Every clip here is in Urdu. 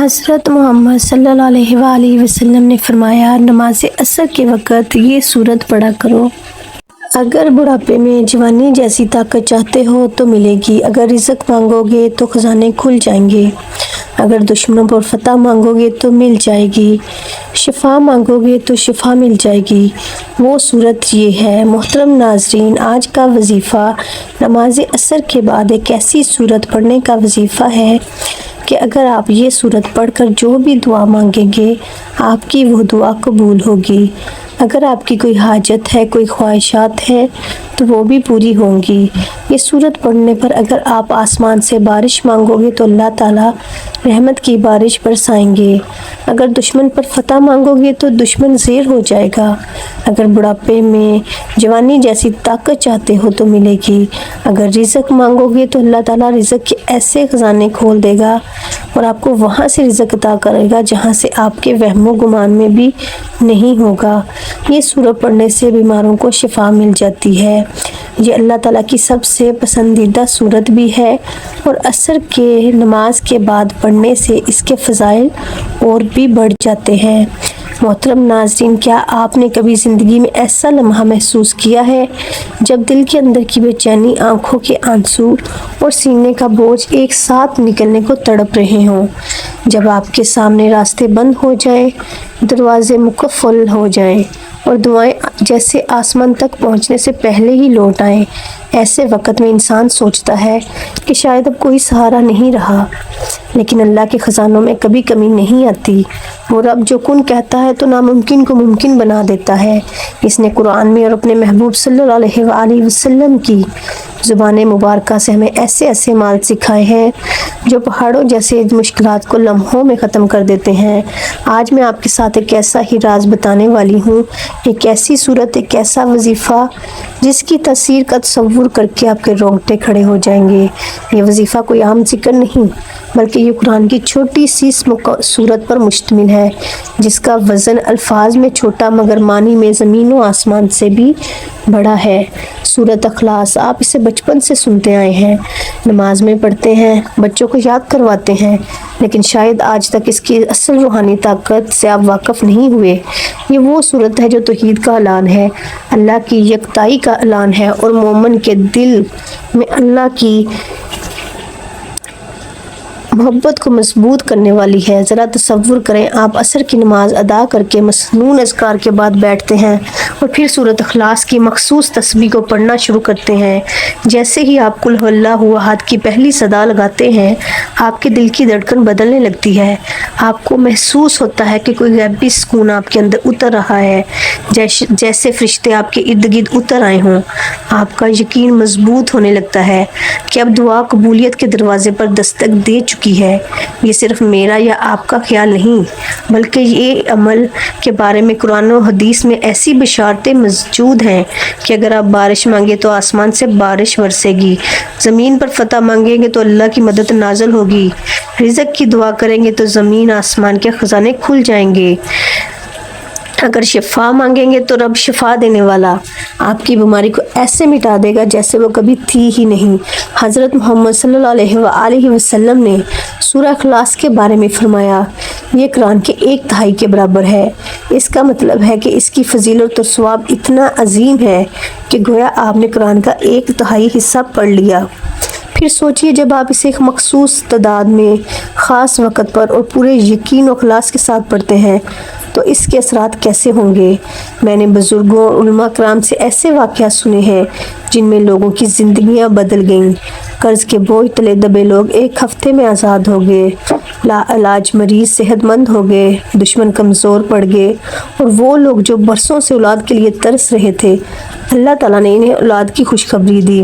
حضرت محمد صلی اللہ علیہ وآلہ وسلم نے فرمایا، نماز عصر کے وقت یہ سورت پڑھا کرو۔ اگر بڑھاپے میں جوانی جیسی طاقت چاہتے ہو تو ملے گی، اگر رزق مانگو گے تو خزانے کھل جائیں گے، اگر دشمنوں پر فتح مانگو گے تو مل جائے گی، شفا مانگو گے تو شفا مل جائے گی، وہ صورت یہ ہے۔ محترم ناظرین، آج کا وظیفہ نماز عصر کے بعد ایک ایسی صورت پڑھنے کا وظیفہ ہے کہ اگر آپ یہ صورت پڑھ کر جو بھی دعا مانگیں گے آپ کی وہ دعا قبول ہوگی۔ اگر آپ کی کوئی حاجت ہے، کوئی خواہشات ہیں تو وہ بھی پوری ہوں گی۔ یہ صورت پڑھنے پر اگر آپ آسمان سے بارش مانگو گے تو اللہ تعالیٰ رحمت کی بارش برسائیں گے، اگر دشمن پر فتح مانگو گے تو دشمن زیر ہو جائے گا، اگر بڑھاپے میں جوانی جیسی طاقت چاہتے ہو تو ملے گی، اگر رزق مانگو گے تو اللہ تعالیٰ رزق کے ایسے خزانے کھول دے گا اور آپ کو وہاں سے رزق عطا کرے گا جہاں سے آپ کے وہم و گمان میں بھی نہیں ہوگا۔ یہ سورت پڑھنے سے بیماروں کو شفا مل جاتی ہے۔ یہ اللہ تعالیٰ کی سب سے پسندیدہ سورت بھی ہے اور عصر کے نماز کے بعد پڑھنے سے اس کے فضائل اور بھی بڑھ جاتے ہیں۔ محترم ناظرین، کیا آپ نے کبھی زندگی میں ایسا لمحہ محسوس کیا ہے جب دل کے اندر کی بے چینی، آنکھوں کے آنسو اور سینے کا بوجھ ایک ساتھ نکلنے کو تڑپ رہے ہوں؟ جب آپ کے سامنے راستے بند ہو جائیں، دروازے مقفل ہو جائیں اور دعائیں جیسے آسمان تک پہنچنے سے پہلے ہی لوٹ آئیں، ایسے وقت میں انسان سوچتا ہے کہ شاید اب کوئی سہارا نہیں رہا، لیکن اللہ کے خزانوں میں کبھی کمی نہیں آتی۔ وہ رب جو کن کہتا ہے تو ناممکن کو ممکن بنا دیتا ہے۔ اس نے قرآن میں اور اپنے محبوب صلی اللہ علیہ وآلہ وسلم کی زبان مبارکہ سے ہمیں ایسے ایسے مال سکھائے ہیں جو پہاڑوں جیسے مشکلات کو لمحوں میں ختم کر دیتے ہیں۔ آج میں آپ کے ساتھ ایک ایسا ہی راز بتانے والی ہوں، ایک ایسی صورت، ایک ایسا وظیفہ جس کی تاثیر کا تصور کر کے آپ کے رونگٹے کھڑے ہو جائیں گے۔ یہ وظیفہ کوئی عام ذکر نہیں بلکہ یہ قرآن کی چھوٹی سی صورت پر مشتمل ہے جس کا وزن الفاظ میں چھوٹا مگر معنی میں زمین و آسمان سے بھی بڑا ہے۔ سورۃ اخلاص، آپ اسے بچپن سے سنتے آئے ہیں، نماز میں پڑھتے ہیں، بچوں کو یاد کرواتے ہیں، لیکن شاید آج تک اس کی اصل روحانی طاقت سے آپ واقف نہیں ہوئے۔ یہ وہ صورت ہے جو توحید کا اعلان ہے، اللہ کی یکتائی کا اعلان ہے اور مومن کے دل میں اللہ کی محبت کو مضبوط کرنے والی ہے۔ ذرا تصور کریں، آپ عصر کی نماز ادا کر کے مسنون اذکار کے بعد بیٹھتے ہیں اور پھر سورۃ اخلاص کی مخصوص تسبیح کو پڑھنا شروع کرتے ہیں۔ جیسے ہی آپ قل هو اللہ احد کی پہلی صدا لگاتے ہیں، آپ کے دل کی دھڑکن بدلنے لگتی ہے۔ آپ کو محسوس ہوتا ہے کہ کوئی غیبی سکون آپ کے اندر اتر رہا ہے، جیسے فرشتے آپ کے ارد گرد اتر آئے ہوں۔ آپ کا یقین مضبوط ہونے لگتا ہے کہ اب دعا قبولیت کے دروازے پر دستک دے چکی ہے۔ یہ صرف میرا یا آپ کا خیال نہیں بلکہ یہ عمل کے بارے میں قرآن و حدیث میں ایسی بشارتیں موجود ہیں کہ اگر آپ بارش مانگے تو آسمان سے بارش برسے گی، زمین پر فتح مانگیں گے تو اللہ کی مدد نازل ہوگی، رزق کی دعا کریں گے تو زمین آسمان کے خزانے کھل جائیں گے، اگر شفا مانگیں گے تو رب شفا دینے والا آپ کی بیماری کو ایسے مٹا دے گا جیسے وہ کبھی تھی ہی نہیں۔ حضرت محمد صلی اللہ علیہ وآلہ وسلم نے سورہ اخلاص کے بارے میں فرمایا، یہ قرآن کے 1/3 کے برابر ہے۔ اس کا مطلب ہے کہ اس کی فضیلت اور ثواب اتنا عظیم ہے کہ گویا آپ نے قرآن کا 1/3 حصہ پڑھ لیا۔ پھر سوچئے، جب آپ اسے ایک مخصوص تعداد میں خاص وقت پر اور پورے یقین و اخلاص کے ساتھ پڑھتے ہیں تو اس کے اثرات کیسے ہوں گے۔ میں نے بزرگوں اور علماء کرام سے ایسے واقعات سنے ہیں جن میں لوگوں کی زندگیاں بدل گئیں۔ قرض کے بوجھ تلے دبے لوگ ایک ہفتے میں آزاد ہو گئے، لا علاج مریض صحت مند ہو گئے، دشمن کمزور پڑ گئے، اور وہ لوگ جو برسوں سے اولاد کے لیے ترس رہے تھے، اللہ تعالیٰ نے انہیں اولاد کی خوشخبری دی۔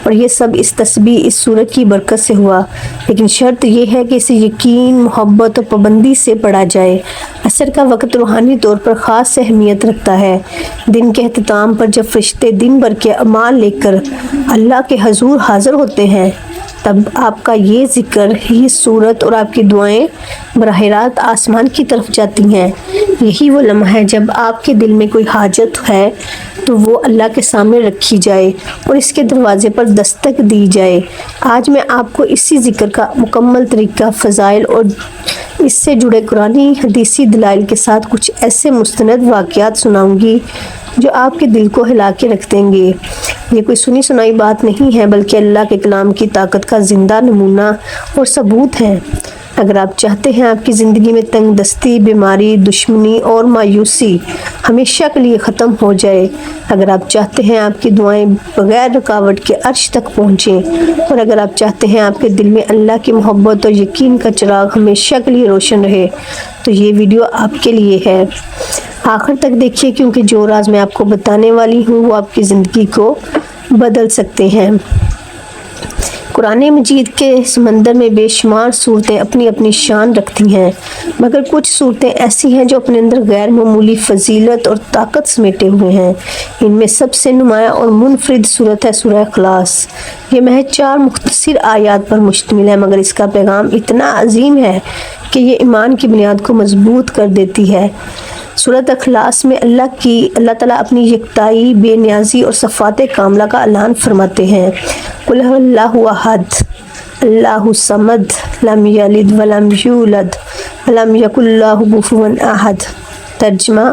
اور یہ سب اس تسبیح، اس سورت کی برکت سے ہوا، لیکن شرط یہ ہے کہ اسے یقین، محبت اور پابندی سے پڑھا جائے۔ عصر کا وقت روحانی طور پر خاص اہمیت رکھتا ہے۔ دن کے اختتام پر جب فرشتے دن بھر کے اعمال لے کر اللہ کے حضور حاضر ہوتے ہیں تب آپ کا یہ ذکر، یہ سورت اور آپ کی دعائیں براہ راست آسمان کی طرف جاتی ہیں۔ یہی وہ لمحہ ہے جب آپ کے دل میں کوئی حاجت ہے تو وہ اللہ کے سامنے رکھی جائے اور اس کے دروازے پر دستک دی جائے۔ آج میں آپ کو اسی ذکر کا مکمل طریقہ، فضائل اور اس سے جڑے قرآنی حدیثی دلائل کے ساتھ کچھ ایسے مستند واقعات سناؤں گی جو آپ کے دل کو ہلا کے رکھ دیں گے۔ یہ کوئی سنی سنائی بات نہیں ہے بلکہ اللہ کے کلام کی طاقت کا زندہ نمونہ اور ثبوت ہے۔ اگر آپ چاہتے ہیں آپ کی زندگی میں تنگ دستی، بیماری، دشمنی اور مایوسی ہمیشہ کے لیے ختم ہو جائے، اگر آپ چاہتے ہیں آپ کی دعائیں بغیر رکاوٹ کے عرش تک پہنچیں، اور اگر آپ چاہتے ہیں آپ کے دل میں اللہ کی محبت اور یقین کا چراغ ہمیشہ کے لیے روشن رہے، تو یہ ویڈیو آپ کے لیے ہے۔ آخر تک دیکھیے کیونکہ جو راز میں آپ کو بتانے والی ہوں وہ آپ کی زندگی کو بدل سکتے ہیں۔ قرآن مجید کے سمندر میں بے شمار صورتیں اپنی اپنی شان رکھتی ہیں، مگر کچھ صورتیں ایسی ہیں جو اپنے اندر غیر معمولی فضیلت اور طاقت سمیٹے ہوئے ہیں۔ ان میں سب سے نمایاں اور منفرد صورت ہے سورہ اخلاص۔ یہ محض 4 مختصر آیات پر مشتمل ہے، مگر اس کا پیغام اتنا عظیم ہے کہ یہ ایمان کی بنیاد کو مضبوط کر دیتی ہے۔ سورۃ اخلاص میں اللہ تعالیٰ اپنی یکتائی، بے نیازی اور صفات کاملہ کا اعلان فرماتے ہیں۔ قُلْ هُوَ اللَّهُ أَحَدٌ اللَّهُ الصَّمَدُ لَمْ يَلِدْ وَلَمْ يُولَدْ وَلَمْ يَكُنْ لَهُ كُفُوًا أَحَدٌ۔ ترجمہ،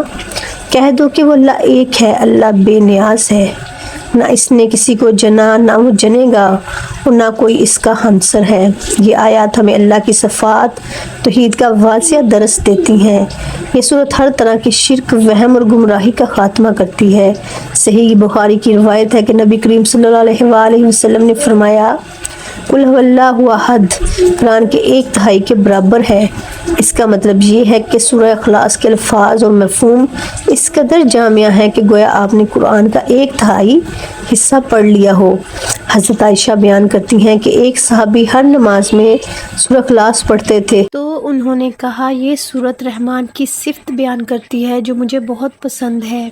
کہہ دو کہ وہ اللہ ایک ہے، اللہ بے نیاز ہے، نہ اس نے کسی کو جنا، نہ وہ جنے گا، اور نہ کوئی اس کا ہمسر ہے۔ یہ آیات ہمیں اللہ کی صفات توحید کا واضح درس دیتی ہیں۔ یہ صورت ہر طرح کی شرک، وہم اور گمراہی کا خاتمہ کرتی ہے۔ صحیح بخاری کی روایت ہے کہ نبی کریم صلی اللہ علیہ وآلہ وسلم نے فرمایا، قُلْ هُوَ اللَّهُ أَحَدٌ قرآن کے 1/3 کے برابر ہے۔ اس کا مطلب یہ ہے کہ سورہ اخلاص کے الفاظ اور مفہوم اس قدر جامع ہیں کہ گویا آپ نے قرآن کا 1/3 حصہ پڑھ لیا ہو۔ حضرت عائشہ بیان کرتی ہیں کہ ایک صحابی ہر نماز میں سورہ اخلاص پڑھتے تھے، تو انہوں نے کہا یہ سورت رحمان کی صفت بیان کرتی ہے جو مجھے بہت پسند ہے۔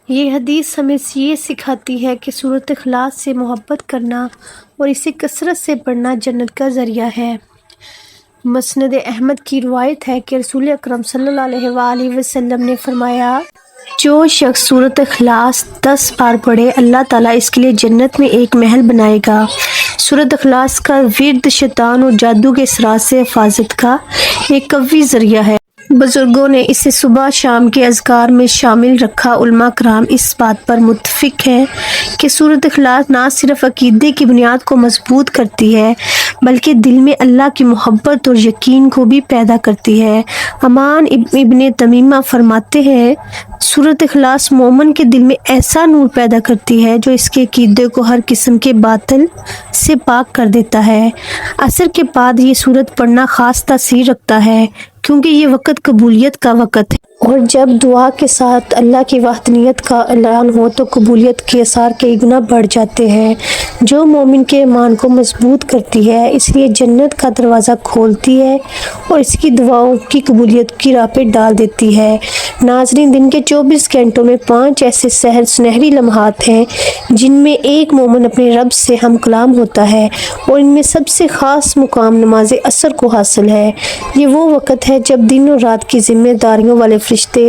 یہ حدیث ہمیں یہ سکھاتی ہے کہ سورۃ اخلاص سے محبت کرنا اور اسے کثرت سے پڑھنا جنت کا ذریعہ ہے۔ مسند احمد کی روایت ہے کہ رسول اکرم صلی اللہ علیہ وآلہ وسلم نے فرمایا، جو شخص سورۃ اخلاص 10 بار پڑھے اللہ تعالیٰ اس کے لیے جنت میں ایک محل بنائے گا۔ سورۃ اخلاص کا ورد شیطان اور جادو کے اثرات سے حفاظت کا ایک قوی ذریعہ ہے۔ بزرگوں نے اسے صبح شام کے اذکار میں شامل رکھا۔ علماء کرام اس بات پر متفق ہیں کہ سورۃ اخلاص نہ صرف عقیدے کی بنیاد کو مضبوط کرتی ہے بلکہ دل میں اللہ کی محبت اور یقین کو بھی پیدا کرتی ہے۔ امان ابن تمیمہ فرماتے ہیں، سورۃ اخلاص مومن کے دل میں ایسا نور پیدا کرتی ہے جو اس کے عقیدے کو ہر قسم کے باطل سے پاک کر دیتا ہے۔ عصر کے بعد یہ سورت پڑھنا خاص تاثیر رکھتا ہے کیونکہ یہ وقت قبولیت کا وقت ہے، اور جب دعا کے ساتھ اللہ کی وحدانیت کا اعلان ہو تو قبولیت کے آثار کئی گنا بڑھ جاتے ہیں، جو مومن کے ایمان کو مضبوط کرتی ہے، اس لیے جنت کا دروازہ کھولتی ہے اور اس کی دعاؤں کی قبولیت کی راہ پہ ڈال دیتی ہے۔ ناظرین، دن کے 24 گھنٹوں میں 5 ایسے سنہری لمحات ہیں جن میں ایک مومن اپنے رب سے ہم کلام ہوتا ہے، اور ان میں سب سے خاص مقام نماز عصر کو حاصل ہے۔ یہ وہ وقت ہے جب دن اور رات کی ذمہ داریوں والے فرشتے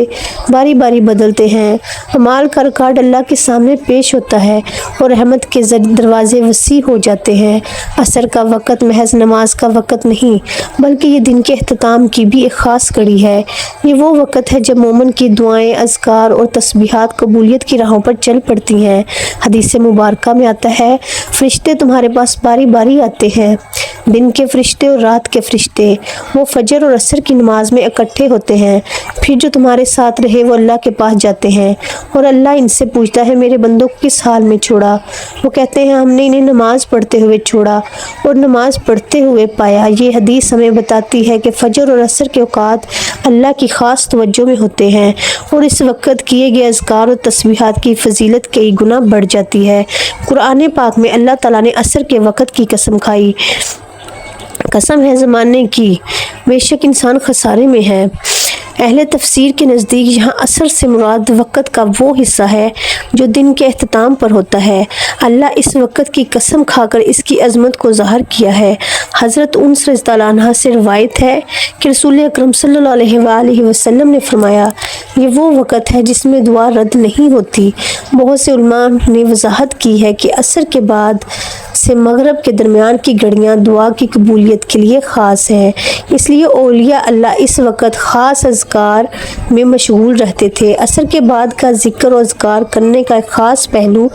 باری باری بدلتے ہیں، اعمال کا ریکارڈ اللہ کے سامنے پیش ہوتا ہے اور رحمت کے دروازے وسیع ہو جاتے ہیں۔ عصر کا وقت محض نماز کا وقت نہیں بلکہ یہ دن کے اختتام کی بھی ایک خاص کڑی ہے۔ یہ وہ وقت ہے جب مومن کی دعائیں، اذکار اور تسبیحات قبولیت کی راہوں پر چل پڑتی ہیں۔ حدیث مبارکہ میں آتا ہے، فرشتے تمہارے پاس باری باری آتے ہیں، دن کے فرشتے اور رات کے فرشتے، وہ فجر اور عصر کی نماز میں اکٹھے ہوتے ہیں، پھر جو تمہارے ساتھ رہے وہ اللہ کے پاس جاتے ہیں اور اللہ ان سے پوچھتا ہے میرے بندوں کو کس حال میں چھوڑا؟ وہ کہتے ہیں ہم نے انہیں نماز پڑھتے ہوئے چھوڑا اور نماز پڑھتے ہوئے پایا۔ یہ حدیث ہمیں بتاتی ہے کہ فجر اور عصر کے اوقات اللہ کی خاص توجہ میں ہوتے ہیں اور اس وقت کیے گئے اذکار اور تسبیحات کی فضیلت کئی گنا بڑھ جاتی ہے۔ قرآن پاک میں اللہ تعالیٰ نے عصر کے وقت کی قسم کھائی، قسم ہے زمانے کی، بے شک انسان خسارے میں ہے۔ اہل تفسیر کے نزدیک یہاں عصر سے مراد وقت کا وہ حصہ ہے جو دن کے اختتام پر ہوتا ہے۔ اللہ اس وقت کی قسم کھا کر اس کی عظمت کو ظاہر کیا ہے۔ حضرت انس رضی اللہ عنہ سے روایت ہے کہ رسول اکرم صلی اللہ علیہ وآلہ وسلم نے فرمایا، یہ وہ وقت ہے جس میں دعا رد نہیں ہوتی۔ بہت سے علماء نے وضاحت کی ہے کہ عصر کے بعد سے مغرب کے درمیان کی گھڑیاں دعا کی قبولیت کے لیے خاص ہیں، اس لیے اولیاء اللہ اس وقت خاص اذکار میں مشغول رہتے تھے۔ عصر کے بعد کا ذکر و اذکار کرنے کا ایک خاص پہلو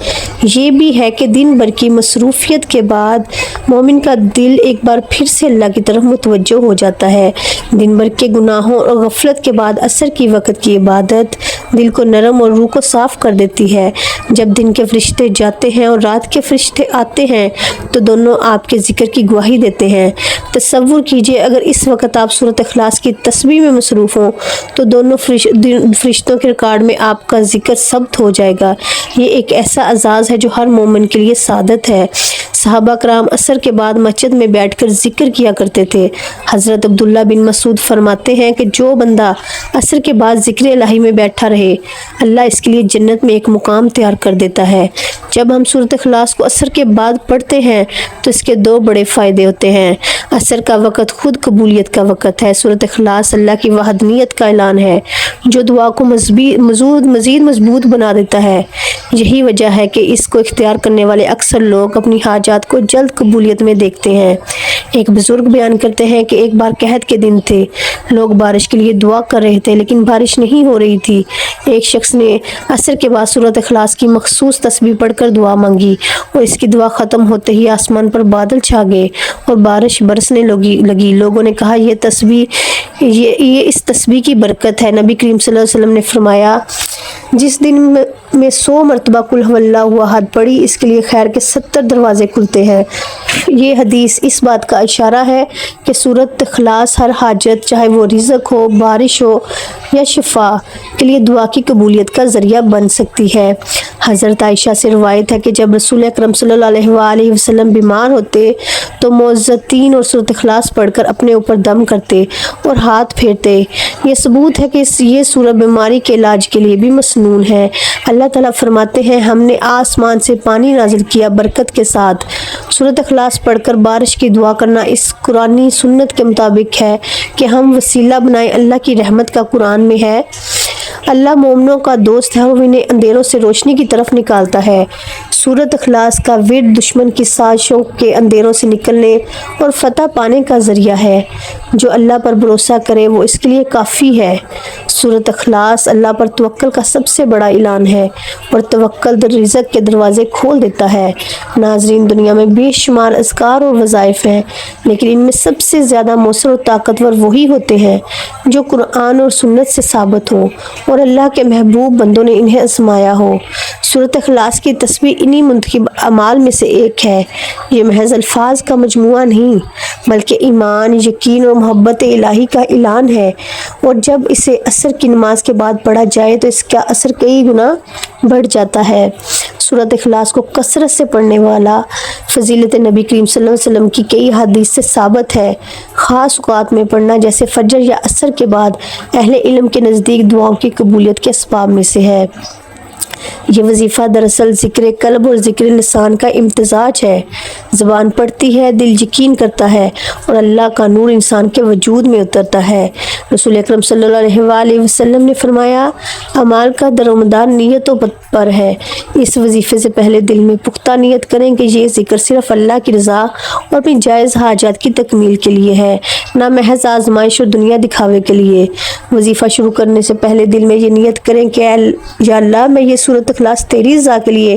یہ بھی ہے کہ دن بھر کی مصروفیت کے بعد مومن کا دل ایک بار پھر سے اللہ کی طرف متوجہ ہو جاتا ہے۔ دن بھر کے گناہوں اور غفلت کے بعد عصر کی وقت کی عبادت دل کو نرم اور روح کو صاف کر دیتی ہے۔ جب دن کے فرشتے جاتے ہیں اور رات کے فرشتے آتے ہیں تو دونوں آپ کے ذکر کی گواہی دیتے ہیں۔ تصور کیجئے اگر اس وقت آپ سورۃ اخلاص کی تسبیح میں مصروف ہوں تو دونوں فرشتوں کے ریکارڈ میں آپ کا ذکر ثبت ہو جائے گا۔ یہ ایک ایسا اعزاز ہے جو ہر مومن کے لیے سعادت ہے۔ صحابہ کرام عصر کے بعد مسجد میں بیٹھ کر ذکر کیا کرتے تھے۔ حضرت عبداللہ بن مسعود فرماتے ہیں کہ جو بندہ عصر کے بعد ذکر الہی میں بیٹھا رہے اللہ اس کے لیے جنت میں ایک مقام تیار کر دیتا ہے۔ جب ہم سورۃ اخلاص کو عصر کے بعد پڑھتے ہیں تو اس کے دو بڑے فائدے ہوتے ہیں۔ عصر کا وقت خود قبولیت کا وقت ہے۔ سورۃ اخلاص اللہ کی وحدانیت کا اعلان ہے جو دعا کو مزید مضبوط بنا دیتا ہے۔ یہی وجہ ہے کہ اس کو اختیار کرنے والے اکثر لوگ اپنی حاجات کو جلد قبولیت میں دیکھتے ہیں۔ ایک بزرگ بیان کرتے ہیں کہ ایک بار قحط کے دن تھے، لوگ بارش کے لیے دعا کر رہے تھے لیکن بارش نہیں ہو رہی تھی۔ ایک شخص نے عصر کے بعد سورۃ اخلاص کی مخصوص تسبیح پڑھ کر دعا مانگی اور اس کی دعا ختم ہوتے ہی آسمان پر بادل چھا گئے اور بارش برسنے لگی۔ لوگوں نے کہا یہ اس تسبیح کی برکت ہے۔ نبی کریم صلی اللہ علیہ وسلم نے فرمایا جس دن میں 100 مرتبہ قل هو اللہ احد پڑھی اس کے لیے خیر کے 70 دروازے کھلتے ہیں۔ یہ حدیث اس بات کا اشارہ ہے کہ سورۃ اخلاص ہر حاجت چاہے وہ رزق ہو، بارش ہو یا شفا کے لیے دعا کی قبولیت کا ذریعہ بن سکتی ہے۔ حضرت عائشہ سے روایت ہے کہ جب رسول اکرم صلی اللہ علیہ وآلہ وسلم بیمار ہوتے تو معوذتین اور سورۃ اخلاص پڑھ کر اپنے اوپر دم کرتے اور ہاتھ پھیرتے۔ یہ ثبوت ہے کہ یہ سورہ بیماری کے علاج کے لیے بھی مسنون ہے۔ اللہ تعالیٰ فرماتے ہیں ہم نے آسمان سے پانی نازل کیا برکت کے ساتھ۔ سورۃ اخلاص پڑھ کر بارش کی دعا کرنا اس قرآنی سنت کے مطابق ہے کہ ہم وسیلہ بنائیں۔ اللہ کی رحمت کا قرآن میں ہے اللہ مومنوں کا دوست ہے اور انہیں اندھیروں سے روشنی کی طرف نکالتا ہے۔ سورۃ اخلاص کا ورد دشمن کی سازشوں کے اندھیروں سے نکلنے اور فتح پانے کا ذریعہ ہے۔ جو اللہ پر بھروسہ کرے وہ اس کے لیے کافی ہے۔ سورۃ اخلاص اللہ پر توکل کا سب سے بڑا اعلان ہے اور توکل رزق کے دروازے کھول دیتا ہے۔ ناظرین، دنیا میں بے شمار اذکار اور وظائف ہیں لیکن ان میں سب سے زیادہ مؤثر اور طاقتور وہی ہوتے ہیں جو قرآن اور سنت سے ثابت ہوں اور اللہ کے محبوب بندوں نے انہیں آزمایا ہو۔ سورۃ اخلاص کی تسبیح انہی منتخب اعمال میں سے ایک ہے۔ یہ محض الفاظ کا مجموعہ نہیں بلکہ ایمان، یقین اور محبت الہی کا اعلان ہے، اور جب اسے عصر کی نماز کے بعد پڑھا جائے تو اس کا اثر کئی گنا بڑھ جاتا ہے۔ سورۃ اخلاص کو کثرت سے پڑھنے والا فضیلت نبی کریم صلی اللہ علیہ وسلم کی کئی حدیث سے ثابت ہے۔ خاص اوقات میں پڑھنا جیسے فجر یا عصر کے بعد اہل علم کے نزدیک دعاؤں کی قبولیت کے اسباب میں سے ہے۔ یہ وظیفہ دراصل ذکر قلب اور ذکر لسان کا امتزاج ہے۔ زبان پڑھتی ہے، دل یقین کرتا ہے اور اللہ کا نور انسان کے وجود میں اترتا ہے۔ رسول اکرم صلی اللہ علیہ وآلہ وسلم نے فرمایا اعمال کا درومدار نیتوں پر ہے۔ اس وظیفے سے پہلے دل میں پختہ نیت کریں کہ یہ ذکر صرف اللہ کی رضا اور اپنی جائز حاجات کی تکمیل کے لیے ہے، نہ محض آزمائش اور دنیا دکھاوے کے لیے۔ وظیفہ شروع کرنے سے پہلے دل میں یہ نیت کریں کہ یا اللہ میں یہ سورۃ اخلاص تیری رضا کے لیے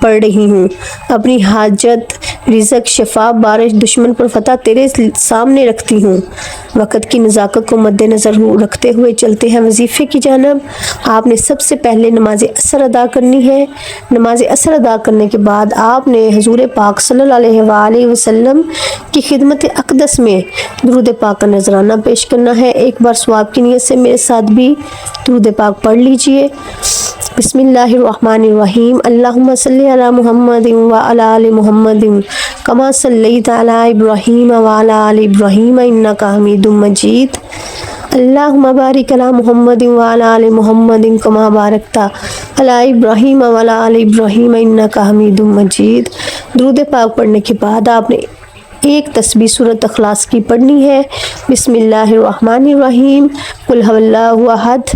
پڑھ رہی ہوں، اپنی حاجت، رزق، شفا، بارش، دشمن پر فتح تیرے سامنے رکھتی ہوں۔ وقت کی نزاکت کو مد نظر رکھتے ہوئے چلتے ہیں وظیفے کی جانب۔ آپ نے سب سے پہلے نماز عصر ادا کرنی ہے۔ نماز عصر ادا کرنے کے بعد آپ نے حضور پاک صلی اللہ علیہ وآلہ وسلم کی خدمت اقدس میں درود پاک کا نذرانہ پیش کرنا ہے۔ ایک بار ثواب کی نیت سے میرے ساتھ بھی درود پاک پڑھ لیجئے۔ بسم اللہ الرحمن الرحیم، اللہم صلی علی محمد وعلی آل محمد کما صلیت علی ابراہیم وعلی آل ابراہیم انک حمید مجید، اللہم بارک علی محمد وعلی آل محمد کما بارکت علی ابراہیم وعلی آل ابراہیم انک حمید مجید۔ درود پاک پڑھنے کے بعد آپ نے ایک تسبیح سورۃ اخلاص کی پڑھنی ہے۔ بسم اللہ الرحمن الرحیم، قل هو اللہ احد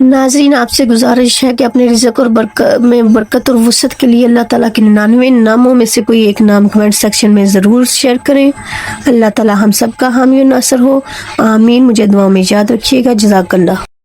ناظرین آپ سے گزارش ہے کہ اپنے رزق اور برکت اور وسعت کے لیے اللہ تعالیٰ کے 99 ناموں میں سے کوئی ایک نام کمنٹ سیکشن میں ضرور شیئر کریں. اللہ تعالیٰ ہم سب کا حامی و ناصر ہو. آمین. مجھے دعاؤں میں یاد رکھیے گا. جزاک اللہ.